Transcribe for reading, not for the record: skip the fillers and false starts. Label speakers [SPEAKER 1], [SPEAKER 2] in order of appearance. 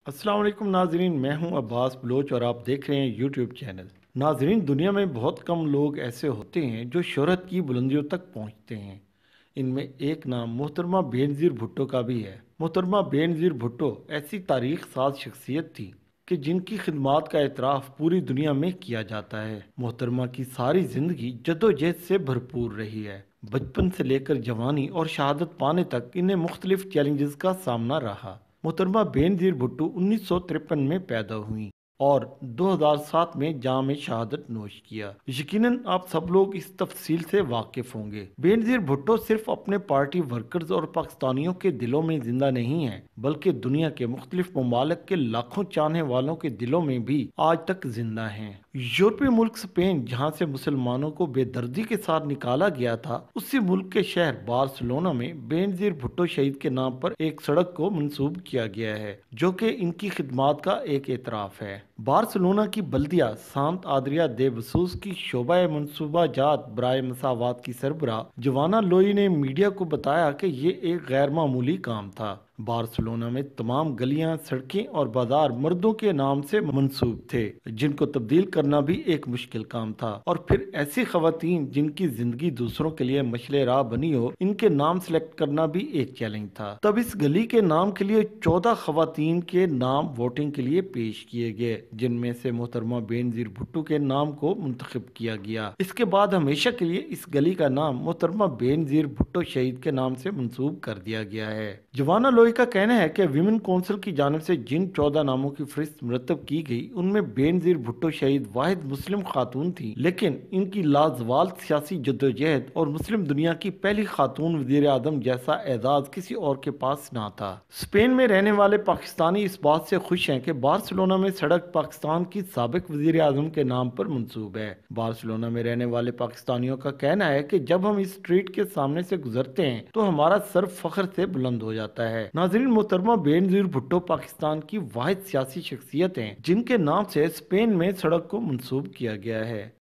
[SPEAKER 1] अस्सलाम वालेकुम नाजरीन, मैं हूं अब्बास बलोच और आप देख रहे हैं यूट्यूब चैनल। नाजरीन, दुनिया में बहुत कम लोग ऐसे होते हैं जो शोहरत की बुलंदियों तक पहुंचते हैं। इनमें एक नाम मोहतरमा बेनज़ीर भुट्टो का भी है। मोहतरमा बेनज़ीर भुट्टो ऐसी तारीख साज शख्सियत थी कि जिनकी खिदमात का एतराफ़ पूरी दुनिया में किया जाता है। मोहतरमा की सारी ज़िंदगी जद्दोजहद से भरपूर रही है। बचपन से लेकर जवानी और शहादत पाने तक इन्हें मुख्तलिफ चैलेंजेस का सामना रहा। मोहतरमा बेनज़ीर भुट्टो 1953 में पैदा हुई और 2007 में जाम शहादत नोश किया। यकीनन आप सब लोग इस तफसील से वाकिफ होंगे। बेनज़ीर भुट्टो सिर्फ अपने पार्टी वर्कर्स और पाकिस्तानियों के दिलों में जिंदा नहीं है, बल्कि दुनिया के मुख्तलिफ ममालिक के लाखों चाहने वालों के दिलों में भी आज तक जिंदा हैं। यूरोपीय मुल्क स्पेन, जहां से मुसलमानों को बेदर्दी के साथ निकाला गया था, उसी मुल्क के शहर बार्सिलोना में बेनज़ीर भुट्टो शहीद के नाम पर एक सड़क को मंसूब किया गया है, जो कि इनकी खिदमात का एक एतराफ़ है। बार्सिलोना की बल्दिया सांत आद्रिया दे बसूस की शोबा मनसूबा जात बराए मसावात की सरबराह जवाना लोई ने मीडिया को बताया कि ये एक गैर मामूली काम था। बार्सिलोना में तमाम गलियां, सड़कें और बाजार मर्दों के नाम से मंसूब थे, जिनको तब्दील करना भी एक मुश्किल काम था। और फिर ऐसी खवातीन जिनकी जिंदगी दूसरों के लिए मशले राह बनी हो, इनके नाम सेलेक्ट करना भी एक चैलेंज था। तब इस गली के नाम के लिए 14 खवातीन के नाम वोटिंग के लिए पेश किए गए, जिनमें से मोहतरमा बेनज़ीर भुट्टो के नाम को मुंतखब किया गया। इसके बाद हमेशा के लिए इस गली का नाम मोहतरमा बेनज़ीर भुट्टो शहीद के नाम से मंसूब कर दिया गया है। जवाना लोई का कहना है कि विमेन काउंसिल की जानिब से जिन 14 नामों की फहरिस्त मुरतब की गई, उनमें बेनज़ीर भुट्टो शहीद वाहिद मुस्लिम खातून थी, लेकिन इनकी लाजवाल सियासी जद्दोजहद और मुस्लिम दुनिया की पहली खातून वजीर आजम जैसा एजाज किसी और के पास ना था। स्पेन में रहने वाले पाकिस्तानी इस बात से खुश हैं कि बार्सिलोना में सड़क पाकिस्तान की साबिक वजीर आजम के नाम पर मंसूब है। बार्सिलोना में रहने वाले पाकिस्तानियों का कहना है कि जब हम इस स्ट्रीट के सामने से गुजरते हैं तो हमारा सर फख्र से बुलंद हो जाता है। नाज़रीन, मोहतरमा बेनज़ीर भुट्टो पाकिस्तान की वाहिद सियासी शख्सियत हैं जिनके नाम से स्पेन में सड़क को मंसूब किया गया है।